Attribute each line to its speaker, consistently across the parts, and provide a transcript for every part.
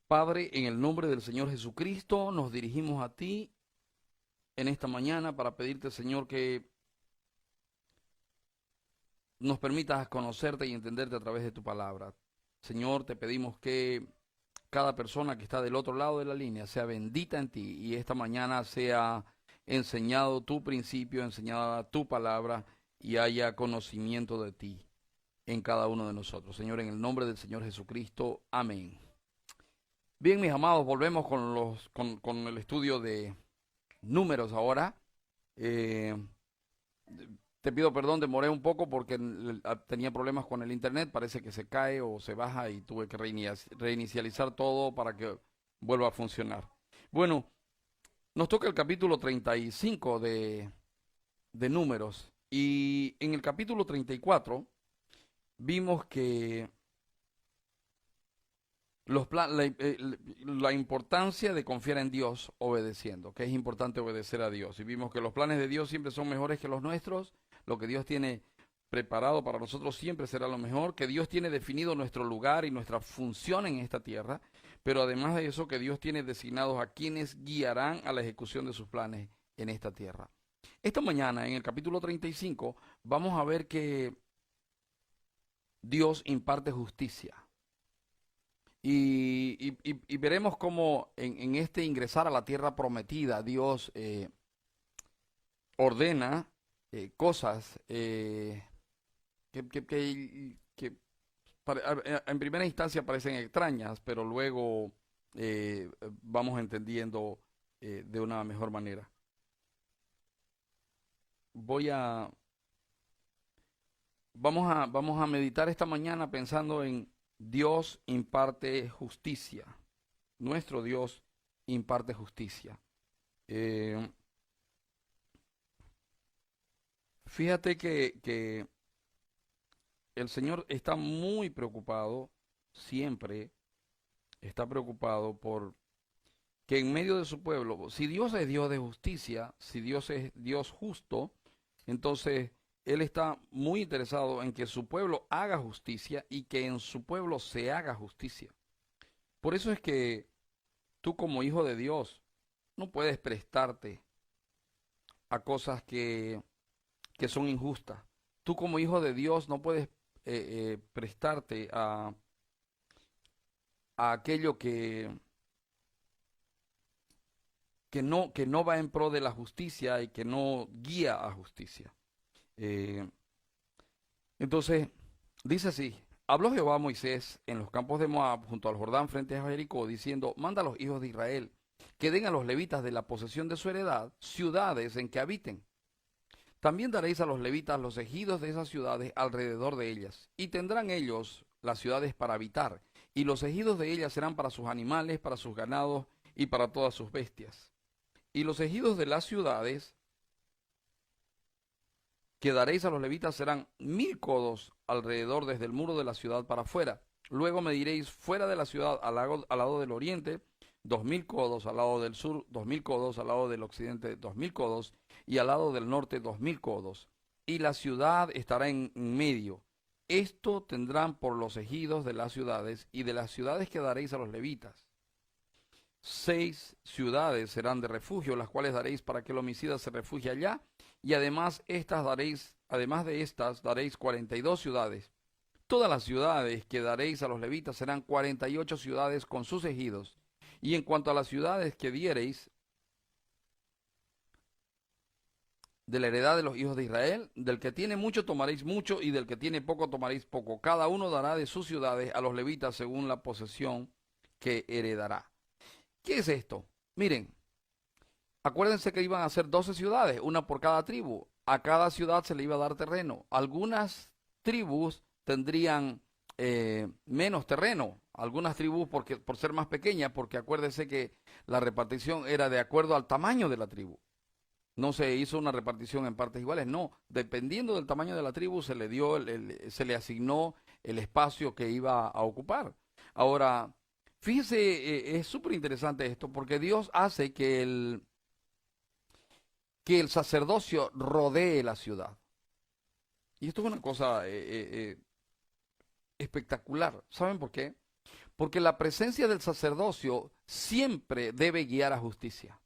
Speaker 1: Padre, en el nombre del Señor Jesucristo, nos dirigimos a ti en esta mañana para pedirte, Señor, que nos permitas conocerte y entenderte a través de tu palabra. Señor, te pedimos que cada persona que está del otro lado de la línea sea bendita en ti y esta mañana sea enseñado tu principio, enseñada tu palabra y haya conocimiento de ti en cada uno de nosotros. Señor, en el nombre del Señor Jesucristo, amén. Bien, mis amados, volvemos con el estudio de números ahora. Eh, Te pido perdón, demoré un poco porque tenía problemas con el internet, parece que se cae o se baja y tuve que reinicializar todo para que vuelva a funcionar. Bueno, nos toca el capítulo 35 de números y en el capítulo 34 vimos que la importancia de confiar en Dios obedeciendo, que es importante obedecer a Dios. Y vimos que los planes de Dios siempre son mejores que los nuestros, lo que Dios tiene preparado para nosotros siempre será lo mejor, que Dios tiene definido nuestro lugar y nuestra función en esta tierra, pero además de eso que Dios tiene designados a quienes guiarán a la ejecución de sus planes en esta tierra. Esta mañana, en el capítulo 35, vamos a ver que Dios imparte justicia. Y veremos cómo en este ingresar a la tierra prometida, Dios ordena cosas que en primera instancia parecen extrañas, pero luego vamos entendiendo de una mejor manera. Voy a, vamos a meditar esta mañana pensando en Dios imparte justicia. Nuestro Dios imparte justicia. Eh, Fíjate que el Señor está muy preocupado, siempre está preocupado por que en medio de su pueblo, si Dios es Dios de justicia, si Dios es Dios justo, entonces Él está muy interesado en que su pueblo haga justicia y que en su pueblo se haga justicia. Por eso es que tú como hijo de Dios no puedes prestarte a cosas que son injustas. Tú como hijo de Dios no puedes prestarte a aquello que no va en pro de la justicia y que no guía a justicia. Eh, entonces, dice así, habló Jehová a Moisés en los campos de Moab junto al Jordán frente a Jericó, diciendo, manda a los hijos de Israel que den a los levitas de la posesión de su heredad ciudades en que habiten. También daréis a los levitas los ejidos de esas ciudades alrededor de ellas, y tendrán ellos las ciudades para habitar, y los ejidos de ellas serán para sus animales, para sus ganados y para todas sus bestias. Y los ejidos de las ciudades que daréis a los levitas serán 1000 codos alrededor desde el muro de la ciudad para afuera. Luego mediréis fuera de la ciudad al lado del oriente 2000 codos, al lado del sur 2000 codos, al lado del occidente 2000 codos y al lado del norte 2000 codos. Y la ciudad estará en medio. Esto tendrán por los ejidos de las ciudades y de las ciudades que daréis a los levitas. 6 ciudades serán de refugio, las cuales daréis para que el homicida se refugie allá, y además de estas daréis 42 ciudades. Todas las ciudades que daréis a los levitas serán 48 ciudades con sus ejidos. Y en cuanto a las ciudades que diereis de la heredad de los hijos de Israel, del que tiene mucho tomaréis mucho, y del que tiene poco tomaréis poco. Cada uno dará de sus ciudades a los levitas según la posesión que heredará. ¿Qué es esto? Miren, acuérdense que iban a ser 12 ciudades, una por cada tribu. A cada ciudad se le iba a dar terreno. Algunas tribus tendrían menos terreno. Algunas tribus por ser más pequeñas, porque acuérdense que la repartición era de acuerdo al tamaño de la tribu. No se hizo una repartición en partes iguales, no. Dependiendo del tamaño de la tribu se le dio, se le asignó el espacio que iba a ocupar. Ahora, fíjese, es súper interesante esto, porque Dios hace que el sacerdocio rodee la ciudad. Y esto es una cosa espectacular. ¿Saben por qué? Porque la presencia del sacerdocio siempre debe guiar a justicia.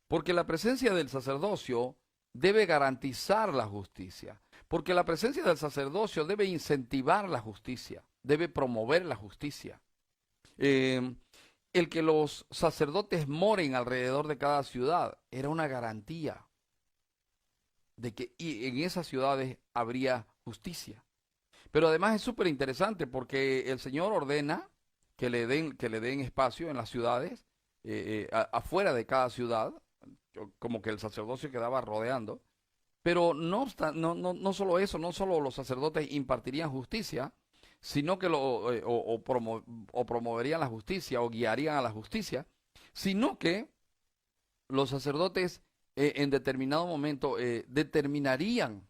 Speaker 1: Porque la presencia del sacerdocio debe garantizar la justicia. Porque la presencia del sacerdocio debe incentivar la justicia, debe promover la justicia. Eh, el que los sacerdotes moren alrededor de cada ciudad era una garantía de que en esas ciudades habría justicia. Pero además es súper interesante porque el Señor ordena que le den espacio en las ciudades, afuera de cada ciudad, como que el sacerdocio quedaba rodeando. Pero no solo eso, no solo los sacerdotes impartirían justicia, sino que o promoverían la justicia o guiarían a la justicia, sino que los sacerdotes en determinado momento determinarían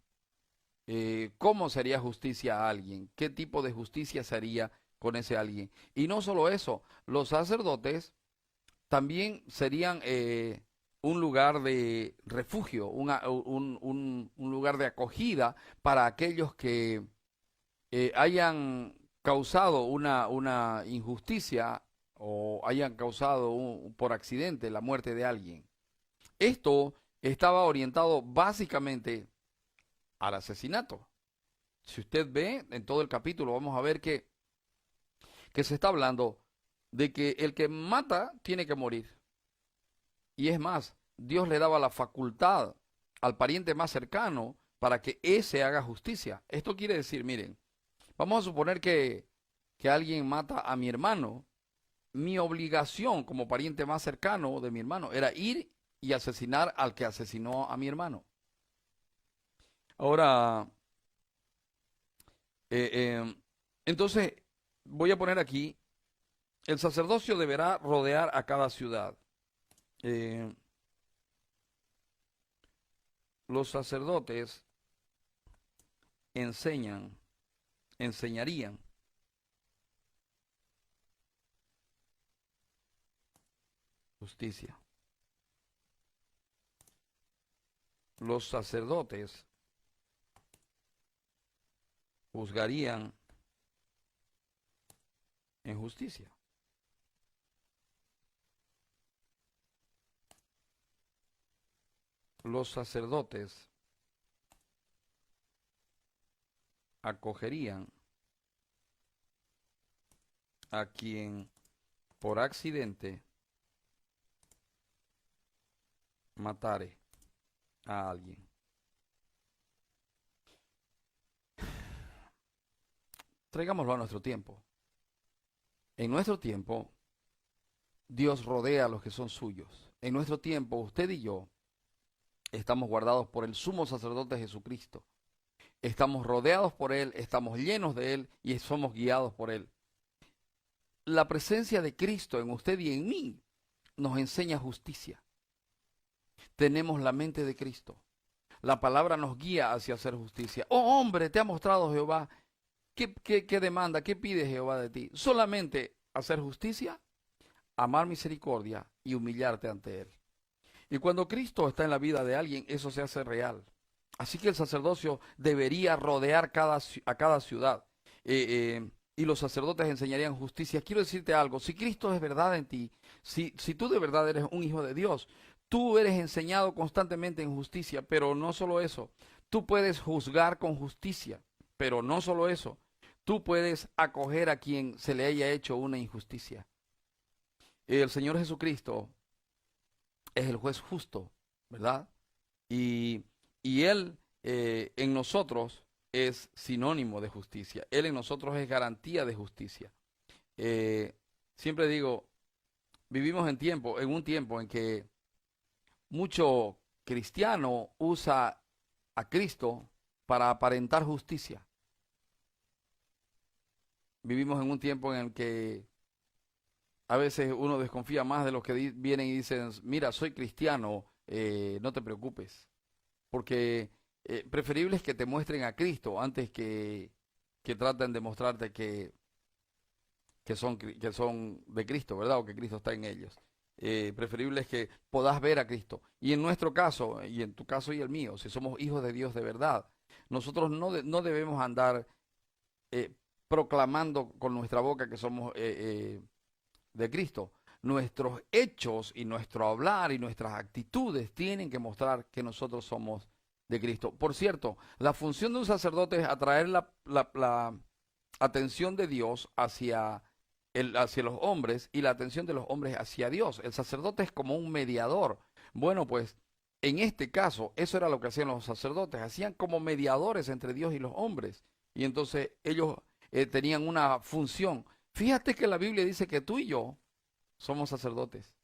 Speaker 1: cómo sería justicia a alguien, qué tipo de justicia se haría con ese alguien. Y no solo eso, los sacerdotes también serían un lugar de refugio, un lugar de acogida para aquellos que hayan causado una injusticia o hayan causado por accidente la muerte de alguien. Esto estaba orientado básicamente al asesinato. Si usted ve en todo el capítulo, vamos a ver que se está hablando de que el que mata tiene que morir. Y es más, Dios le daba la facultad al pariente más cercano para que ese haga justicia. Esto quiere decir, miren, vamos a suponer que alguien mata a mi hermano. Mi obligación como pariente más cercano de mi hermano era ir y asesinar al que asesinó a mi hermano. Ahora, eh, eh, entonces, voy a poner aquí, el sacerdocio deberá rodear a cada ciudad. Eh, los sacerdotes enseñarían justicia. Los sacerdotes juzgarían en justicia. Los sacerdotes acogerían a quien por accidente matare a alguien. Traigámoslo a nuestro tiempo. En nuestro tiempo, Dios rodea a los que son suyos. En nuestro tiempo, usted y yo estamos guardados por el sumo sacerdote Jesucristo. Estamos rodeados por Él, estamos llenos de Él y somos guiados por Él. La presencia de Cristo en usted y en mí nos enseña justicia. Tenemos la mente de Cristo. La palabra nos guía hacia hacer justicia. Oh hombre, te ha mostrado Jehová. ¿Qué demanda? ¿Qué pide Jehová de ti? Solamente hacer justicia, amar misericordia y humillarte ante Él. Y cuando Cristo está en la vida de alguien, eso se hace real. Así que el sacerdocio debería rodear a cada ciudad. Y los sacerdotes enseñarían justicia. Quiero decirte algo, si Cristo es verdad en ti, si tú de verdad eres un hijo de Dios, tú eres enseñado constantemente en justicia, pero no solo eso, tú puedes juzgar con justicia, pero no solo eso, tú puedes acoger a quien se le haya hecho una injusticia. El Señor Jesucristo es el juez justo, ¿verdad? Y Él en nosotros es sinónimo de justicia. Él en nosotros es garantía de justicia. Siempre digo, vivimos en un tiempo en que mucho cristiano usa a Cristo para aparentar justicia. Vivimos en un tiempo en el que a veces uno desconfía más de los que vienen y dicen, mira, soy cristiano, no te preocupes. Porque preferible es que te muestren a Cristo antes que traten de mostrarte que son de Cristo, ¿verdad? O que Cristo está en ellos. Preferible es que puedas ver a Cristo. Y en nuestro caso, y en tu caso y el mío, si somos hijos de Dios de verdad, nosotros no debemos andar proclamando con nuestra boca que somos de Cristo. Nuestros hechos y nuestro hablar y nuestras actitudes tienen que mostrar que nosotros somos de Cristo. Por cierto, la función de un sacerdote es atraer la atención de Dios hacia los hombres y la atención de los hombres hacia Dios. El sacerdote es como un mediador. Bueno, pues en este caso, eso era lo que hacían los sacerdotes. Hacían como mediadores entre Dios y los hombres. Y entonces ellos tenían una función. Fíjate que la Biblia dice que tú y yo somos sacerdotes.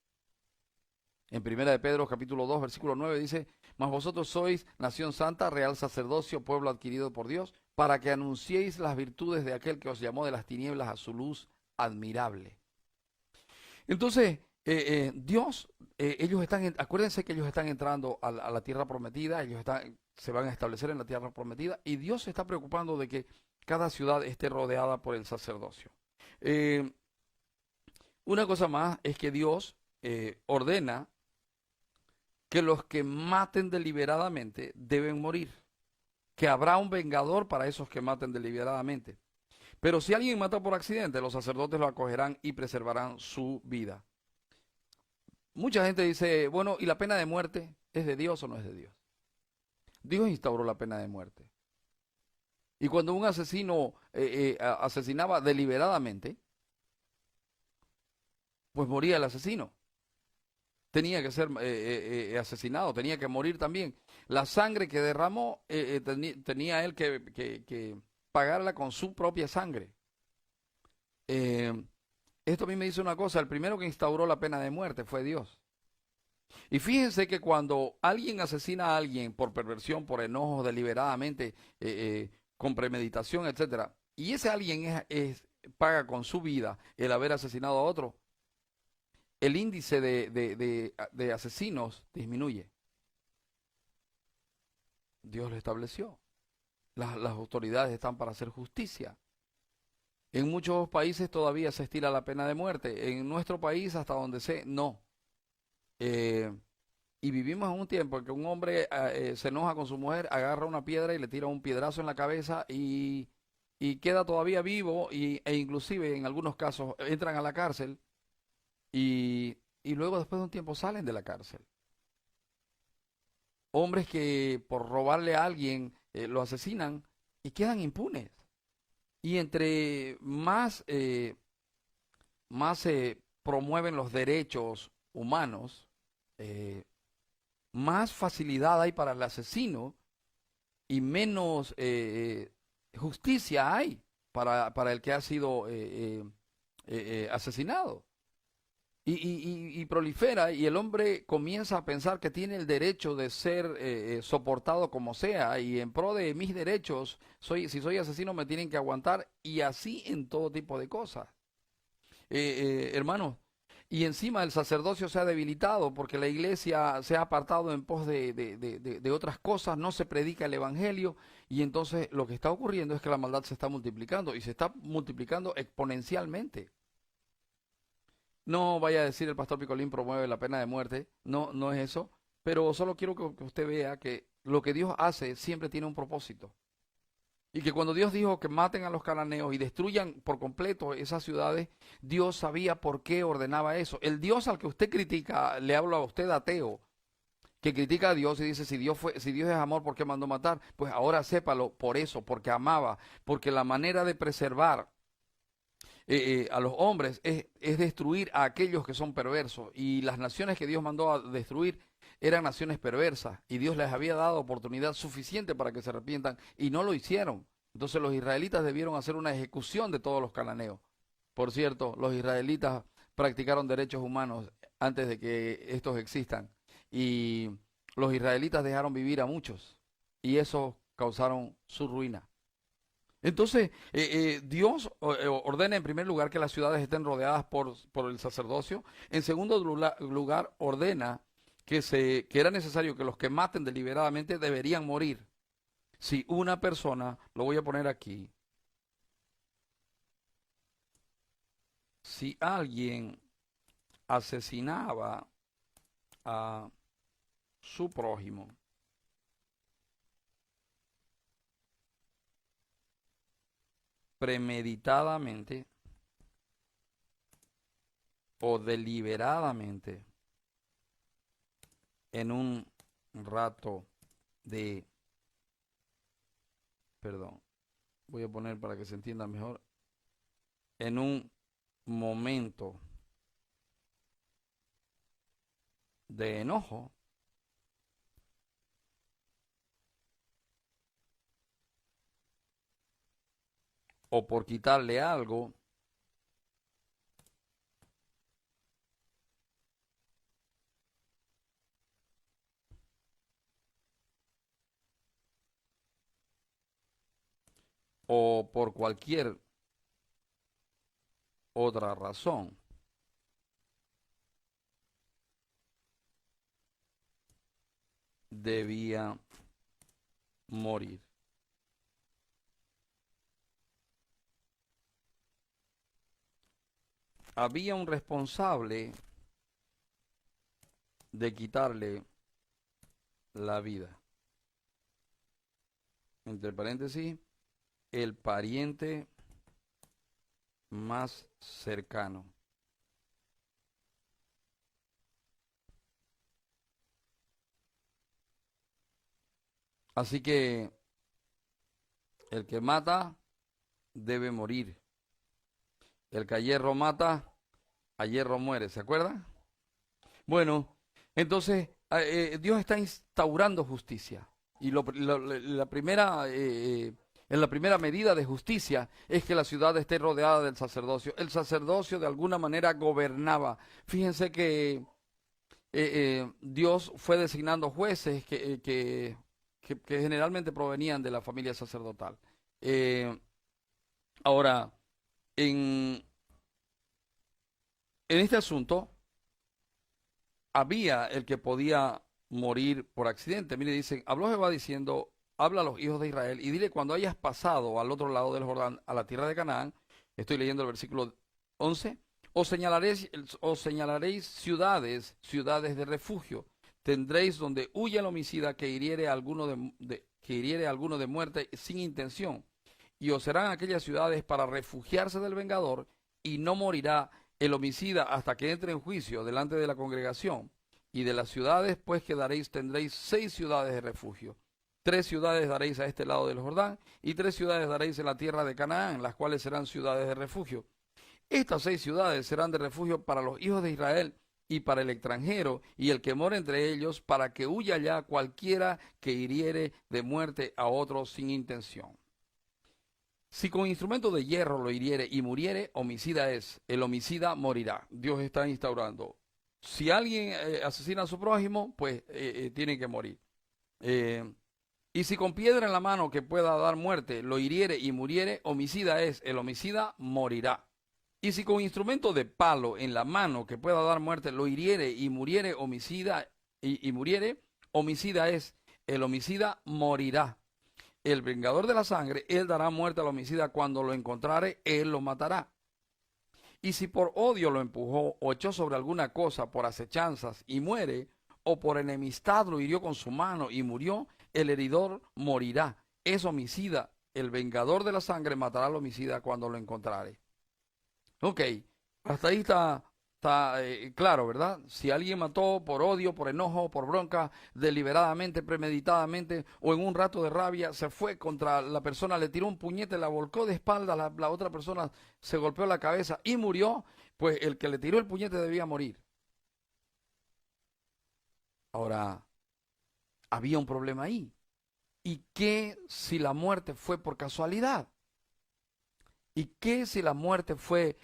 Speaker 1: En Primera de Pedro, capítulo 2, versículo 9 dice, mas vosotros sois nación santa, real sacerdocio, pueblo adquirido por Dios, para que anunciéis las virtudes de aquel que os llamó de las tinieblas a su luz admirable. Entonces, Dios, ellos están, acuérdense que ellos están entrando a la tierra prometida, se van a establecer en la tierra prometida, y Dios se está preocupando de que cada ciudad esté rodeada por el sacerdocio. Una cosa más es que Dios ordena que los que maten deliberadamente deben morir, que habrá un vengador para esos que maten deliberadamente. Pero si alguien mata por accidente, los sacerdotes lo acogerán y preservarán su vida. Mucha gente dice, bueno, ¿y la pena de muerte es de Dios o no es de Dios? Dios instauró la pena de muerte. Y cuando un asesino asesinaba deliberadamente, pues moría el asesino. Tenía que ser asesinado, tenía que morir también. La sangre que derramó tenía él que pagarla con su propia sangre. Esto a mí me dice una cosa, el primero que instauró la pena de muerte fue Dios. Y fíjense que cuando alguien asesina a alguien por perversión, por enojo, deliberadamente, con premeditación, etcétera, y ese alguien paga con su vida el haber asesinado a otro, el índice de asesinos disminuye. Dios lo estableció. Las autoridades están para hacer justicia. En muchos países todavía se estila la pena de muerte. En nuestro país, hasta donde sé, no. Y vivimos en un tiempo en que un hombre se enoja con su mujer, agarra una piedra y le tira un piedrazo en la cabeza y queda todavía vivo e inclusive en algunos casos entran a la cárcel y luego después de un tiempo salen de la cárcel. Hombres que por robarle a alguien lo asesinan y quedan impunes. Y entre más se promueven los derechos humanos, más facilidad hay para el asesino y menos justicia hay para el que ha sido asesinado. Y prolifera y el hombre comienza a pensar que tiene el derecho de ser soportado como sea y en pro de mis derechos, si soy asesino me tienen que aguantar y así en todo tipo de cosas. Hermanos, y encima el sacerdocio se ha debilitado porque la iglesia se ha apartado en pos de otras cosas, no se predica el evangelio y entonces lo que está ocurriendo es que la maldad se está multiplicando y se está multiplicando exponencialmente. No vaya a decir el pastor Picolín promueve la pena de muerte, no, no es eso, pero solo quiero que usted vea que lo que Dios hace siempre tiene un propósito. Y que cuando Dios dijo que maten a los cananeos y destruyan por completo esas ciudades, Dios sabía por qué ordenaba eso. El Dios al que usted critica, le hablo a usted ateo, que critica a Dios y dice, si Dios es amor, ¿por qué mandó matar? Pues ahora sépalo por eso, porque amaba, porque la manera de preservar a los hombres es destruir a aquellos que son perversos. Y las naciones que Dios mandó a destruir eran naciones perversas. Y Dios les había dado oportunidad suficiente para que se arrepientan y no lo hicieron. Entonces los israelitas debieron hacer una ejecución de todos los cananeos. Por cierto, los israelitas practicaron derechos humanos antes de que estos existan. Y los israelitas dejaron vivir a muchos. Y eso causaron su ruina. Entonces, Dios ordena en primer lugar que las ciudades estén rodeadas por el sacerdocio. En segundo lugar, ordena que era necesario que los que maten deliberadamente deberían morir. Si una persona, lo voy a poner aquí, si alguien asesinaba a su prójimo, premeditadamente o deliberadamente en un rato de, perdón, voy a poner para que se entienda mejor, en un momento de enojo, o por quitarle algo, o por cualquier otra razón, debía morir. Había un responsable de quitarle la vida. Entre paréntesis, el pariente más cercano. Así que el que mata debe morir. El que a hierro mata, a hierro muere. ¿Se acuerdan? Bueno, entonces Dios está instaurando justicia. Y la primera, en la primera medida de justicia es que la ciudad esté rodeada del sacerdocio. El sacerdocio de alguna manera gobernaba. Fíjense que Dios fue designando jueces que generalmente provenían de la familia sacerdotal. Eh, ahora, en este asunto, había el que podía morir por accidente. Mire, dicen, habló Jehová diciendo, habla a los hijos de Israel y dile cuando hayas pasado al otro lado del Jordán, a la tierra de Canaán, estoy leyendo el versículo 11, os señalaréis ciudades, ciudades de refugio. Tendréis donde huya el homicida que hiriere a alguno de muerte sin intención. Y os serán aquellas ciudades para refugiarse del vengador, y no morirá el homicida hasta que entre en juicio delante de la congregación. Y de las ciudades pues tendréis 6 ciudades de refugio. 3 ciudades daréis a este lado del Jordán, y 3 ciudades daréis en la tierra de Canaán, las cuales serán ciudades de refugio. Estas 6 ciudades serán de refugio para los hijos de Israel y para el extranjero y el que mora entre ellos, para que huya allá cualquiera que hiriere de muerte a otro sin intención. Si con instrumento de hierro lo hiriere y muriere, homicida es, el homicida morirá. Dios está instaurando. Si alguien asesina a su prójimo, pues tiene que morir. Y si con piedra en la mano que pueda dar muerte lo hiriere y muriere, homicida es, el homicida morirá. Y si con instrumento de palo en la mano que pueda dar muerte lo hiriere y muriere, homicida es, el homicida morirá. El vengador de la sangre, él dará muerte al homicida cuando lo encontrare, él lo matará. Y si por odio lo empujó o echó sobre alguna cosa por acechanzas y muere, o por enemistad lo hirió con su mano y murió, el heridor morirá. Es homicida. El vengador de la sangre matará al homicida cuando lo encontrare. Ok, hasta ahí está claro, ¿verdad? Si alguien mató por odio, por enojo, por bronca, deliberadamente, premeditadamente, o en un rato de rabia, se fue contra la persona, le tiró un puñete, la volcó de espalda, la otra persona se golpeó la cabeza y murió, pues el que le tiró el puñete debía morir. Ahora, había un problema ahí. ¿Y qué si la muerte fue por casualidad? ¿Y qué si la muerte fue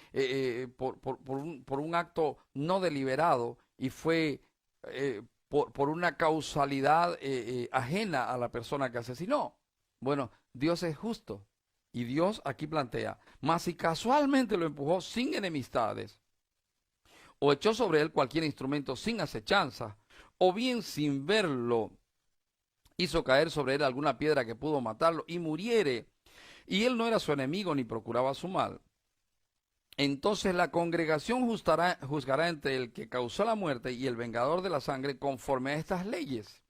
Speaker 1: por un acto no deliberado y fue por una causalidad ajena a la persona que asesinó? Bueno, Dios es justo y Dios aquí plantea, mas si casualmente lo empujó sin enemistades o echó sobre él cualquier instrumento sin acechanza o bien sin verlo hizo caer sobre él alguna piedra que pudo matarlo y muriere, y él no era su enemigo ni procuraba su mal, entonces la congregación juzgará entre el que causó la muerte y el vengador de la sangre conforme a estas leyes.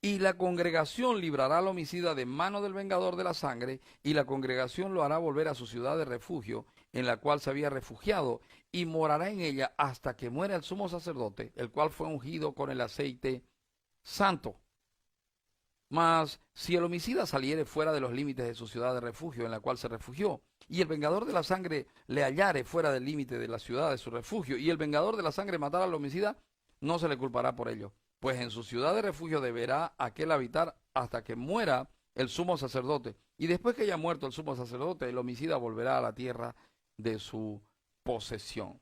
Speaker 1: Y la congregación librará al homicida de mano del vengador de la sangre, y la congregación lo hará volver a su ciudad de refugio, en la cual se había refugiado, y morará en ella hasta que muera el sumo sacerdote, el cual fue ungido con el aceite santo. Mas si el homicida saliere fuera de los límites de su ciudad de refugio en la cual se refugió, y el vengador de la sangre le hallare fuera del límite de la ciudad de su refugio, y el vengador de la sangre matara al homicida, no se le culpará por ello, pues en su ciudad de refugio deberá aquel habitar hasta que muera el sumo sacerdote. Y después que haya muerto el sumo sacerdote, el homicida volverá a la tierra de su posesión.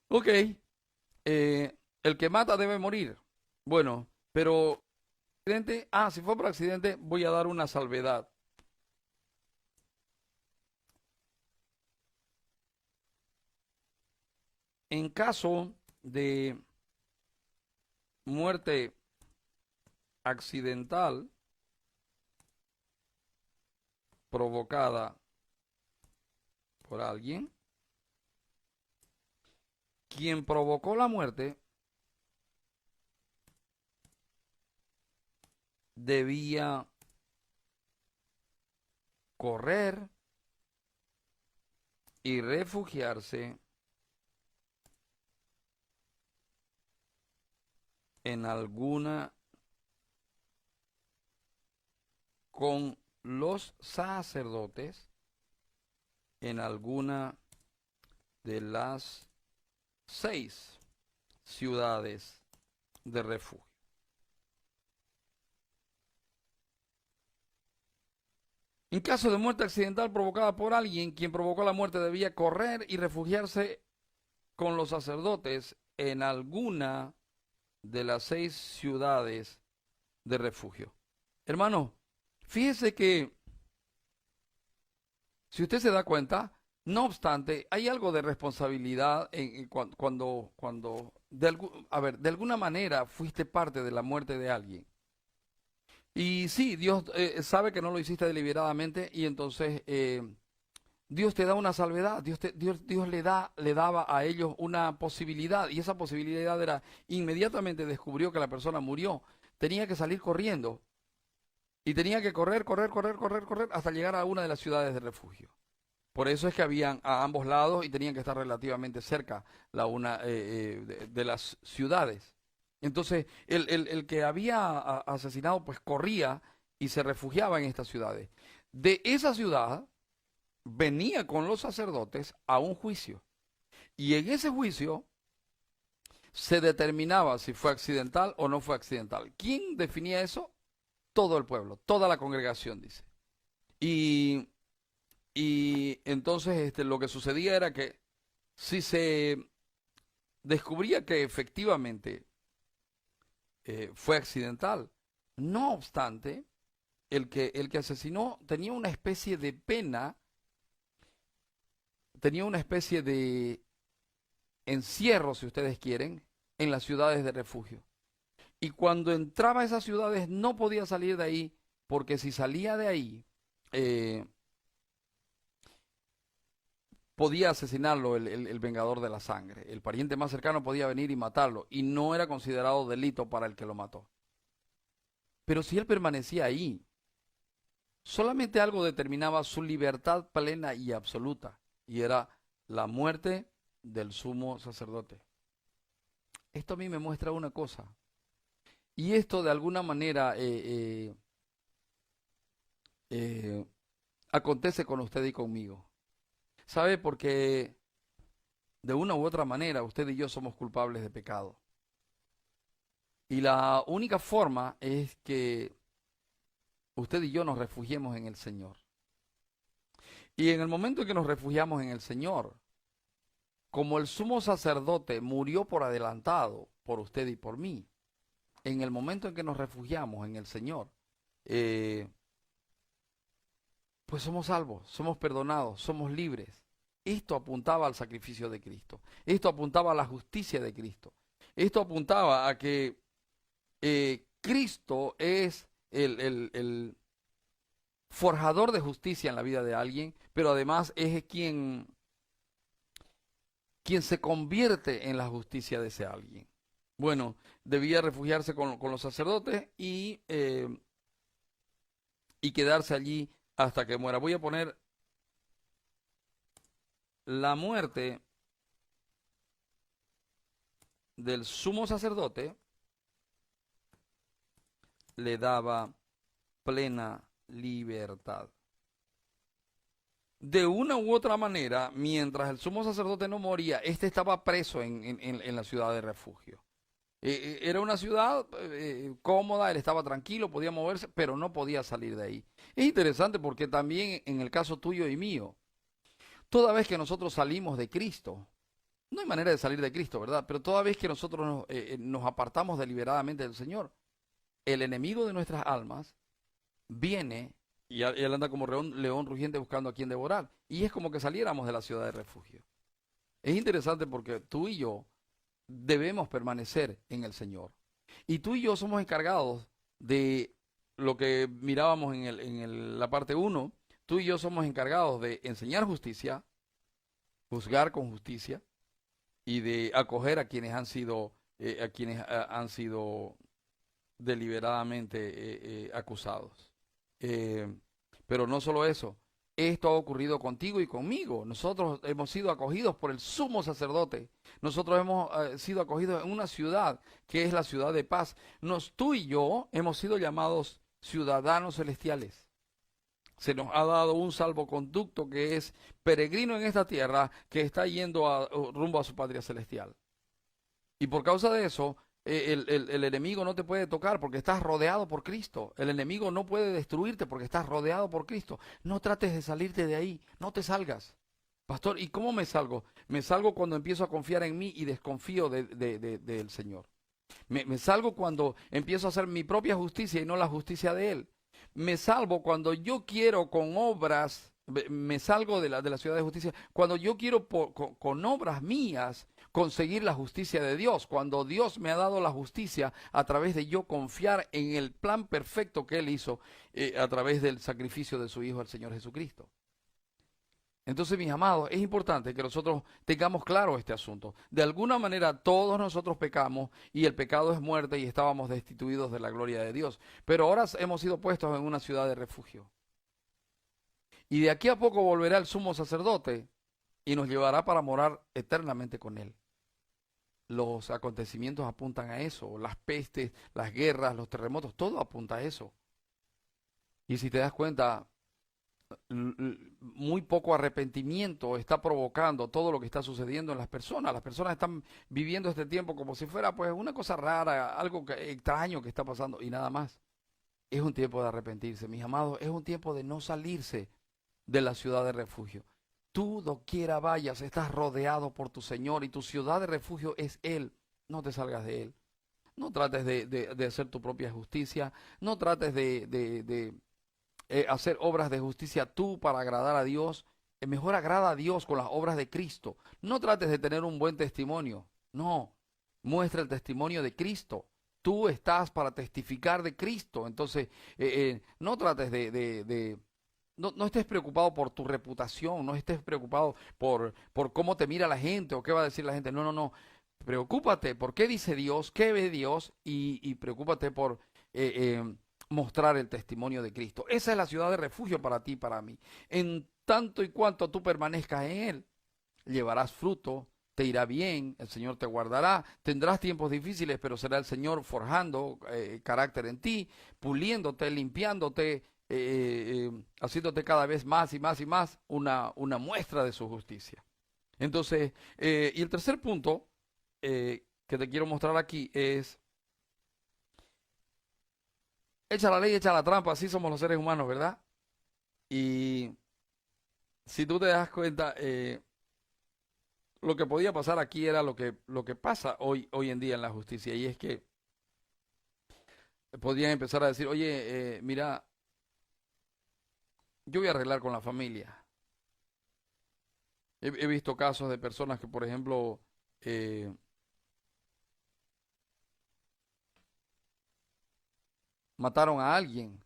Speaker 1: Ok, el que mata debe morir. Bueno, pero si fue por accidente, voy a dar una salvedad. En caso de muerte accidental provocada por alguien, quien provocó la muerte debía correr y refugiarse en alguna con los sacerdotes en alguna de las 6 ciudades de refugio. En caso de muerte accidental provocada por alguien, quien provocó la muerte debía correr y refugiarse con los sacerdotes en alguna de las 6 ciudades de refugio. Hermano, fíjese que, si usted se da cuenta, no obstante, hay algo de responsabilidad cuando de alguna manera fuiste parte de la muerte de alguien. Y sí, Dios sabe que no lo hiciste deliberadamente y entonces Dios te da una salvedad, Dios le daba a ellos una posibilidad y esa posibilidad era, inmediatamente descubrió que la persona murió, tenía que salir corriendo y tenía que correr hasta llegar a una de las ciudades de refugio. Por eso es que habían a ambos lados y tenían que estar relativamente cerca la una de las ciudades. Entonces, el que había asesinado, pues corría y se refugiaba en estas ciudades. De esa ciudad venía con los sacerdotes a un juicio. Y en ese juicio se determinaba si fue accidental o no fue accidental. ¿Quién definía eso? Todo el pueblo, toda la congregación, dice. Y entonces lo que sucedía era que si se descubría que efectivamente fue accidental, no obstante, el que asesinó tenía una especie de pena, tenía una especie de encierro, si ustedes quieren, en las ciudades de refugio. Y cuando entraba a esas ciudades no podía salir de ahí, porque si salía de ahí, podía asesinarlo el vengador de la sangre. El pariente más cercano podía venir y matarlo, y no era considerado delito para el que lo mató. Pero si él permanecía ahí, solamente algo determinaba su libertad plena y absoluta, y era la muerte del sumo sacerdote. Esto a mí me muestra una cosa, y esto de alguna manera acontece con usted y conmigo. ¿Sabe? Porque de una u otra manera usted y yo somos culpables de pecado. Y la única forma es que usted y yo nos refugiemos en el Señor. Y en el momento en que nos refugiamos en el Señor, como el sumo sacerdote murió por adelantado por usted y por mí, en el momento en que nos refugiamos en el Señor, pues somos salvos, somos perdonados, somos libres. Esto apuntaba al sacrificio de Cristo. Esto apuntaba a la justicia de Cristo. Esto apuntaba a que Cristo es el forjador de justicia en la vida de alguien, pero además es quien se convierte en la justicia de ese alguien. Bueno, debía refugiarse con los sacerdotes y quedarse allí hasta que muera. Voy a poner la muerte del sumo sacerdote le daba plena libertad. De una u otra manera, mientras el sumo sacerdote no moría, este estaba preso en la ciudad de refugio. Era una ciudad cómoda, él estaba tranquilo, podía moverse, pero no podía salir de ahí. Es interesante porque también en el caso tuyo y mío, toda vez que nosotros salimos de Cristo, no hay manera de salir de Cristo, ¿verdad? Pero toda vez que nosotros nos apartamos deliberadamente del Señor, el enemigo de nuestras almas viene y él anda como león rugiente buscando a quien devorar. Y es como que saliéramos de la ciudad de refugio. Es interesante porque tú y yo debemos permanecer en el Señor. Y tú y yo somos encargados de lo que mirábamos la parte uno. Tú y yo somos encargados de enseñar justicia, juzgar con justicia y de acoger a quienes han sido deliberadamente acusados. Pero no solo eso, esto ha ocurrido contigo y conmigo. Nosotros hemos sido acogidos por el sumo sacerdote. Nosotros hemos sido acogidos en una ciudad que es la ciudad de paz. Tú y yo hemos sido llamados ciudadanos celestiales. Se nos ha dado un salvoconducto que es peregrino en esta tierra, que está yendo rumbo a su patria celestial. Y por causa de eso, el enemigo no te puede tocar porque estás rodeado por Cristo. El enemigo no puede destruirte porque estás rodeado por Cristo. No trates de salirte de ahí, no te salgas. Pastor, ¿y cómo me salgo? Me salgo cuando empiezo a confiar en mí y desconfío del Señor. Me salgo cuando empiezo a hacer mi propia justicia y no la justicia de Él. Me salvo cuando yo quiero con obras, me salgo de la ciudad de justicia, cuando yo quiero con obras mías conseguir la justicia de Dios, cuando Dios me ha dado la justicia a través de yo confiar en el plan perfecto que Él hizo a través del sacrificio de su Hijo, el Señor Jesucristo. Entonces, mis amados, es importante que nosotros tengamos claro este asunto. De alguna manera, todos nosotros pecamos y el pecado es muerte y estábamos destituidos de la gloria de Dios. Pero ahora hemos sido puestos en una ciudad de refugio. Y de aquí a poco volverá el sumo sacerdote y nos llevará para morar eternamente con Él. Los acontecimientos apuntan a eso, las pestes, las guerras, los terremotos, todo apunta a eso. Y si te das cuenta, muy poco arrepentimiento está provocando todo lo que está sucediendo en las personas. Las personas están viviendo este tiempo como si fuera pues una cosa rara, algo extraño que está pasando y nada más. Es un tiempo de arrepentirse, mis amados, es un tiempo de no salirse de la ciudad de refugio. Tú doquiera vayas, estás rodeado por tu Señor y tu ciudad de refugio es Él. No te salgas de Él. No trates de hacer tu propia justicia, no trates de hacer obras de justicia tú para agradar a Dios. Mejor agrada a Dios con las obras de Cristo. No trates de tener un buen testimonio. No, muestra el testimonio de Cristo. Tú estás para testificar de Cristo. Entonces, no trates no estés preocupado por tu reputación, no estés preocupado por cómo te mira la gente o qué va a decir la gente. No, no, no. Preocúpate por qué dice Dios, qué ve Dios y preocúpate por mostrar el testimonio de Cristo. Esa es la ciudad de refugio para ti y para mí. En tanto y cuanto tú permanezcas en Él, llevarás fruto, te irá bien, el Señor te guardará, tendrás tiempos difíciles, pero será el Señor forjando carácter en ti, puliéndote, limpiándote, haciéndote cada vez más y más y más una muestra de su justicia. Entonces, y el tercer punto que te quiero mostrar aquí es, echa la ley, echa la trampa, así somos los seres humanos, ¿verdad? Y si tú te das cuenta, lo que podía pasar aquí era lo que pasa hoy en día en la justicia, y es que podrían empezar a decir, oye, mira, yo voy a arreglar con la familia. He visto casos de personas que, por ejemplo, mataron a alguien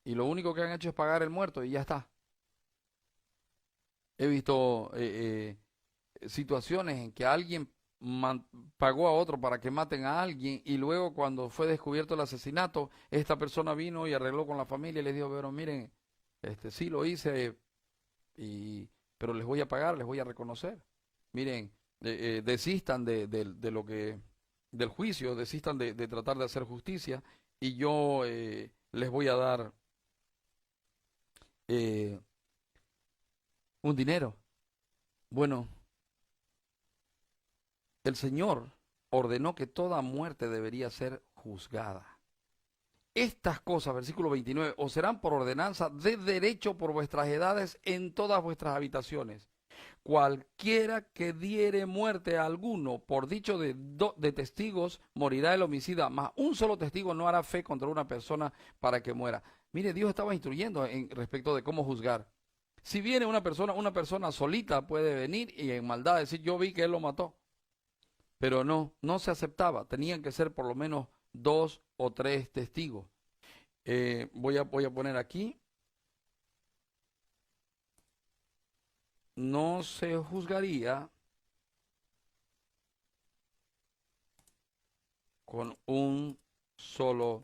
Speaker 1: y lo único que han hecho es pagar el muerto y ya está. He visto situaciones en que alguien pagó a otro para que maten a alguien y luego cuando fue descubierto el asesinato, esta persona vino y arregló con la familia y les dijo, pero miren, sí lo hice, pero les voy a pagar, les voy a reconocer. Miren, desistan de lo que, del juicio, desistan de tratar de hacer justicia y yo les voy a dar eh, un dinero. Bueno, el Señor ordenó que toda muerte debería ser juzgada. Estas cosas, versículo 29, os serán por ordenanza de derecho por vuestras edades en todas vuestras habitaciones. Cualquiera que diere muerte a alguno por dicho de testigos, morirá el homicida, mas un solo testigo no hará fe contra una persona para que muera. Mire, Dios estaba instruyendo en respecto de cómo juzgar. Si viene una persona solita puede venir y en maldad decir, yo vi que él lo mató. Pero no se aceptaba. Tenían que ser por lo menos 2 o 3 testigos. Voy a poner aquí. No se juzgaría con un solo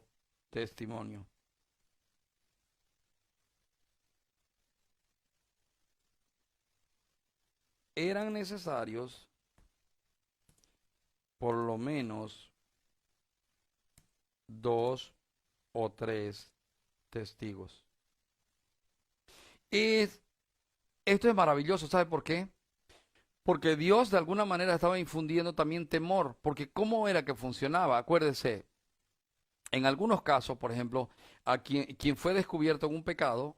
Speaker 1: testimonio. Eran necesarios por lo menos 2 o 3 testigos. Esto es maravilloso, ¿sabe por qué? Porque Dios de alguna manera estaba infundiendo también temor, porque ¿cómo era que funcionaba? Acuérdese, en algunos casos, por ejemplo, a quien fue descubierto en un pecado,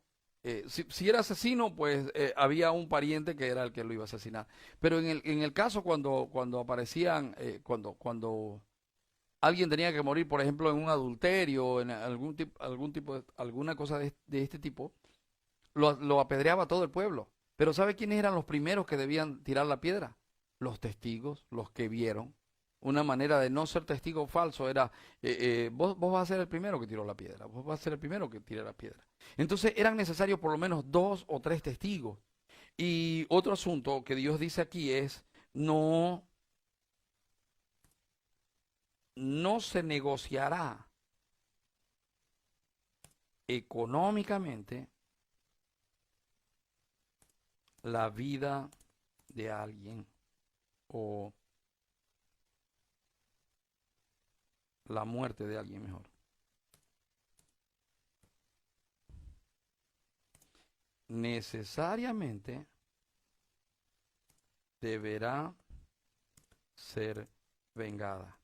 Speaker 1: si era asesino, pues había un pariente que era el que lo iba a asesinar. Pero en el caso cuando aparecían, cuando alguien tenía que morir, por ejemplo, en un adulterio, en alguna cosa de este tipo, lo apedreaba todo el pueblo. Pero ¿sabe quiénes eran los primeros que debían tirar la piedra? Los testigos, los que vieron. Una manera de no ser testigo falso era, vos vas a ser el primero que tiró la piedra, vos vas a ser el primero que tire la piedra. Entonces eran necesarios por lo menos 2 o 3 testigos. Y otro asunto que Dios dice aquí es, no se negociará económicamente la vida de alguien o la muerte de alguien mejor. Necesariamente deberá ser vengada.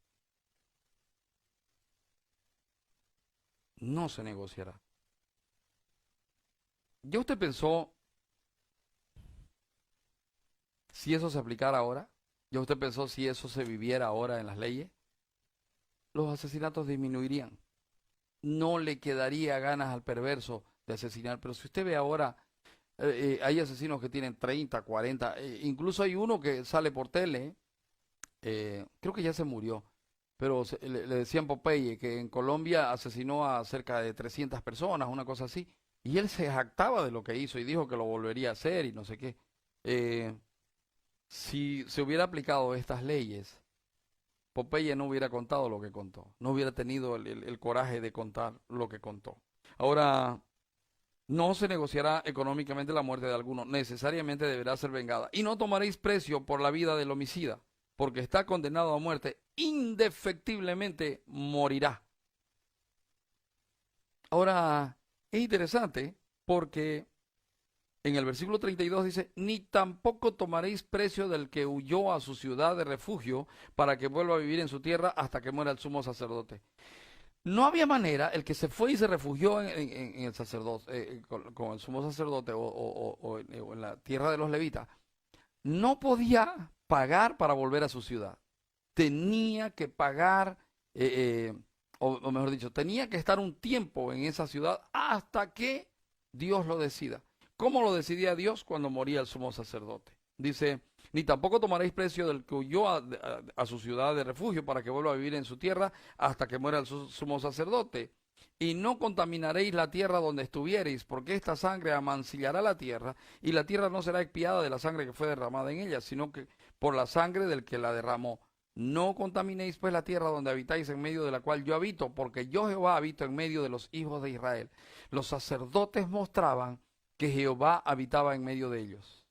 Speaker 1: No se negociará. ¿Ya usted pensó si eso se aplicara ahora? ¿Ya usted pensó si eso se viviera ahora en las leyes? Los asesinatos disminuirían. No le quedaría ganas al perverso de asesinar. Pero si usted ve ahora, hay asesinos que tienen 30, 40, incluso hay uno que sale por tele, creo que ya se murió, pero le decían Popeye que en Colombia asesinó a cerca de 300 personas, una cosa así, y él se jactaba de lo que hizo y dijo que lo volvería a hacer y no sé qué. Si se hubiera aplicado estas leyes, Popeye no hubiera contado lo que contó, no hubiera tenido el coraje de contar lo que contó. Ahora, no se negociará económicamente la muerte de alguno, necesariamente deberá ser vengada. Y no tomaréis precio por la vida del homicida, porque está condenado a muerte, indefectiblemente morirá. Ahora, es interesante porque en el versículo 32 dice, ni tampoco tomaréis precio del que huyó a su ciudad de refugio para que vuelva a vivir en su tierra hasta que muera el sumo sacerdote. No había manera, el que se fue y se refugió en el sacerdote, con el sumo sacerdote o en la tierra de los levitas, no podía pagar para volver a su ciudad. Tenía que pagar, o mejor dicho, tenía que estar un tiempo en esa ciudad hasta que Dios lo decida. ¿Cómo lo decidía Dios? Cuando moría el sumo sacerdote. Dice, ni tampoco tomaréis precio del que huyó a su ciudad de refugio para que vuelva a vivir en su tierra hasta que muera el sumo sacerdote. y no contaminaréis la tierra donde estuviereis, porque esta sangre amancillará la tierra, y la tierra no será expiada de la sangre que fue derramada en ella, sino que por la sangre del que la derramó. No contaminéis pues la tierra donde habitáis, en medio de la cual yo habito, porque yo Jehová habito en medio de los hijos de Israel. Los sacerdotes mostraban que Jehová habitaba en medio de ellos.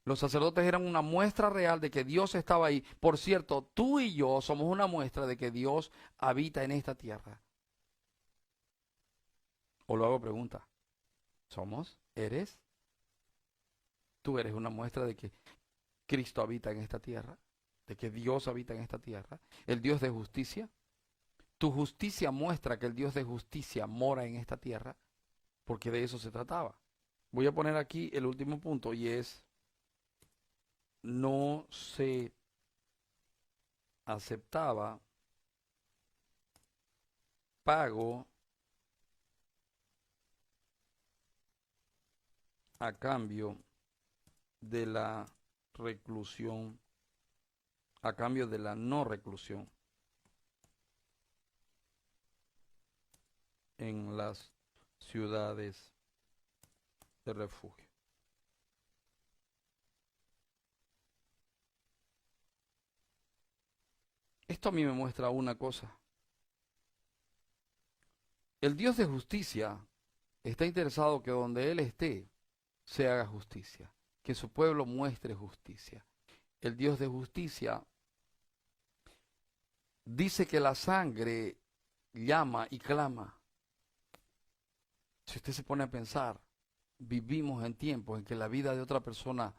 Speaker 1: Los sacerdotes eran una muestra real de que Dios estaba ahí. Por cierto, tú y yo somos una muestra de que Dios habita en esta tierra. O lo hago pregunta. ¿Somos? ¿Eres? ¿Tú eres una muestra de que Cristo habita en esta tierra? ¿De que Dios habita en esta tierra? ¿El Dios de justicia? Tu justicia muestra que el Dios de justicia mora en esta tierra, porque de eso se trataba. Voy a poner aquí el último punto y es: no se aceptaba pago a cambio de la reclusión, a cambio de la no reclusión en las ciudades de refugio. Esto a mí me muestra una cosa. El Dios de justicia está interesado que donde Él esté se haga justicia, que su pueblo muestre justicia. El Dios de justicia dice que la sangre llama y clama. Si usted se pone a pensar, vivimos en tiempos en que la vida de otra persona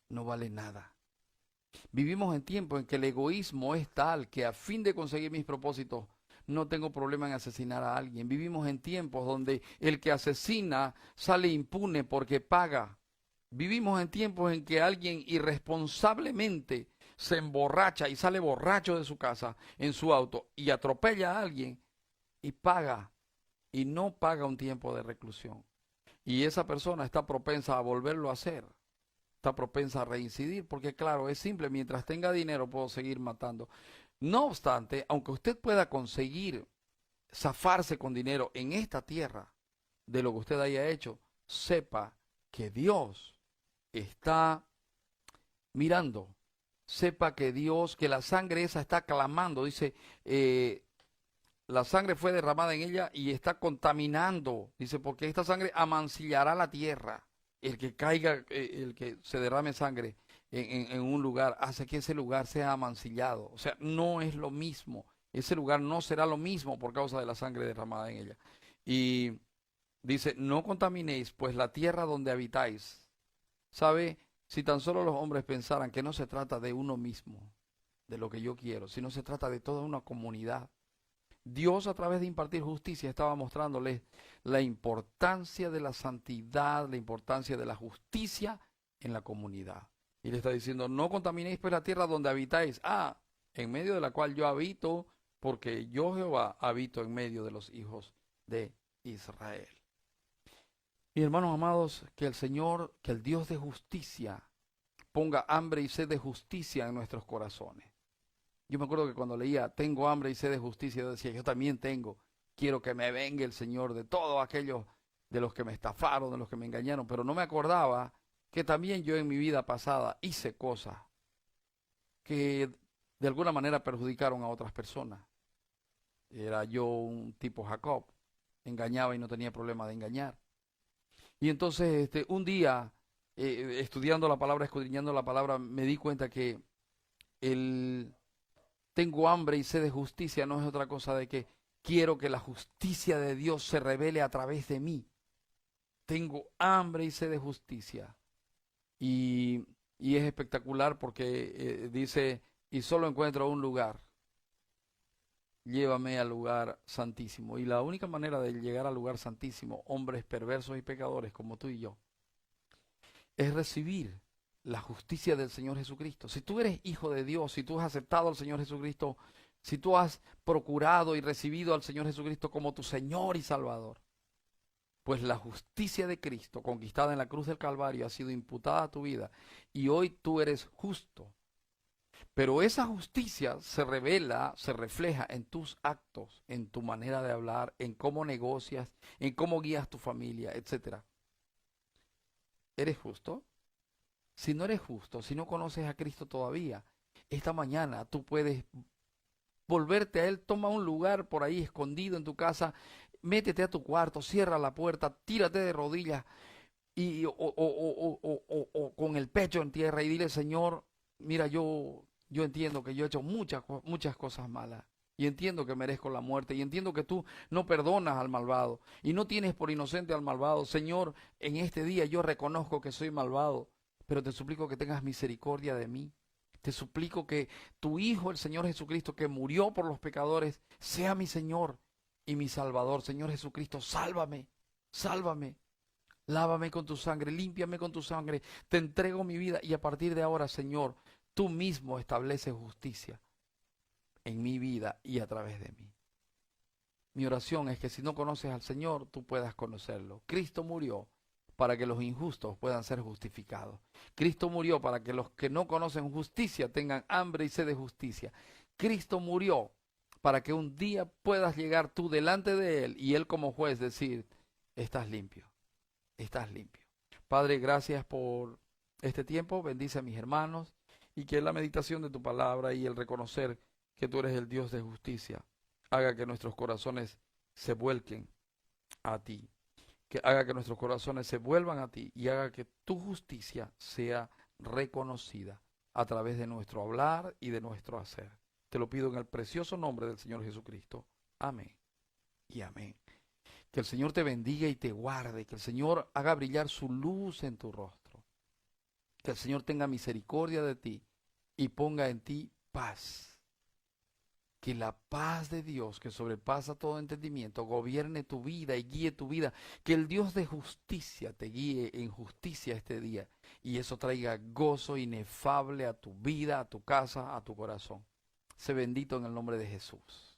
Speaker 1: no vale nada. Vivimos en tiempos en que el egoísmo es tal que a fin de conseguir mis propósitos no tengo problema en asesinar a alguien. Vivimos en tiempos donde el que asesina sale impune porque paga. Vivimos en tiempos en que alguien irresponsablemente se emborracha y sale borracho de su casa en su auto y atropella a alguien y paga, y no paga un tiempo de reclusión. Y esa persona está propensa a volverlo a hacer, está propensa a reincidir, porque claro, es simple, mientras tenga dinero puedo seguir matando. No obstante, aunque usted pueda conseguir zafarse con dinero en esta tierra de lo que usted haya hecho, sepa que Dios está mirando. Sepa que Dios, que la sangre esa está clamando. Dice, la sangre fue derramada en ella y está contaminando. Dice, porque esta sangre amancillará la tierra. El que caiga, el que se derrame sangre en un lugar, hace que ese lugar sea amancillado. O sea, no es lo mismo. Ese lugar no será lo mismo por causa de la sangre derramada en ella. Y dice, no contaminéis, pues la tierra donde habitáis. ¿Sabe? Si tan solo los hombres pensaran que no se trata de uno mismo, de lo que yo quiero, sino se trata de toda una comunidad. Dios, a través de impartir justicia, estaba mostrándoles la importancia de la santidad, la importancia de la justicia en la comunidad. Y le está diciendo, no contaminéis pues la tierra donde habitáis, en medio de la cual yo habito, porque yo Jehová habito en medio de los hijos de Israel. Mis hermanos amados, que el Señor, que el Dios de justicia ponga hambre y sed de justicia en nuestros corazones. Yo me acuerdo que cuando leía, tengo hambre y sed de justicia, yo decía, yo también tengo, quiero que me venga el Señor de todos aquellos de los que me estafaron, de los que me engañaron, pero no me acordaba que también yo en mi vida pasada hice cosas que de alguna manera perjudicaron a otras personas. Era yo un tipo Jacob, engañaba y no tenía problema de engañar. Y entonces un día, estudiando la palabra, escudriñando la palabra, me di cuenta que el tengo hambre y sed de justicia no es otra cosa de que quiero que la justicia de Dios se revele a través de mí. Tengo hambre y sed de justicia. Y es espectacular porque dice, y solo encuentro un lugar. Llévame al lugar santísimo. Y la única manera de llegar al lugar santísimo, hombres perversos y pecadores como tú y yo, es recibir la justicia del Señor Jesucristo. Si tú eres hijo de Dios, si tú has aceptado al Señor Jesucristo, si tú has procurado y recibido al Señor Jesucristo como tu Señor y Salvador, pues la justicia de Cristo conquistada en la cruz del Calvario ha sido imputada a tu vida y hoy tú eres justo. Pero esa justicia se revela, se refleja en tus actos, en tu manera de hablar, en cómo negocias, en cómo guías tu familia, etcétera. ¿Eres justo? Si no eres justo, si no conoces a Cristo todavía, esta mañana tú puedes volverte a Él. Toma un lugar por ahí escondido en tu casa, métete a tu cuarto, cierra la puerta, tírate de rodillas o con el pecho en tierra y dile: Señor, mira, yo entiendo que yo he hecho muchas cosas malas. Y entiendo que merezco la muerte. Y entiendo que tú no perdonas al malvado. Y no tienes por inocente al malvado. Señor, en este día yo reconozco que soy malvado. Pero te suplico que tengas misericordia de mí. Te suplico que tu Hijo, el Señor Jesucristo, que murió por los pecadores, sea mi Señor y mi Salvador. Señor Jesucristo, sálvame, sálvame. Lávame con tu sangre, límpiame con tu sangre. Te entrego mi vida y a partir de ahora, Señor, tú mismo estableces justicia en mi vida y a través de mí. Mi oración es que si no conoces al Señor, tú puedas conocerlo. Cristo murió para que los injustos puedan ser justificados. Cristo murió para que los que no conocen justicia tengan hambre y sed de justicia. Cristo murió para que un día puedas llegar tú delante de Él y Él como juez decir: estás limpio, estás limpio. Padre, gracias por este tiempo. Bendice a mis hermanos y que la meditación de tu palabra y el reconocer que tú eres el Dios de justicia haga que nuestros corazones se vuelquen a ti, que haga que nuestros corazones se vuelvan a ti y haga que tu justicia sea reconocida a través de nuestro hablar y de nuestro hacer. Te lo pido en el precioso nombre del Señor Jesucristo. Amén y amén. Que el Señor te bendiga y te guarde, que el Señor haga brillar su luz en tu rostro, que el Señor tenga misericordia de ti y ponga en ti paz. Que la paz de Dios, que sobrepasa todo entendimiento, gobierne tu vida y guíe tu vida. Que el Dios de justicia te guíe en justicia este día. Y eso traiga gozo inefable a tu vida, a tu casa, a tu corazón. Sé bendito en el nombre de Jesús.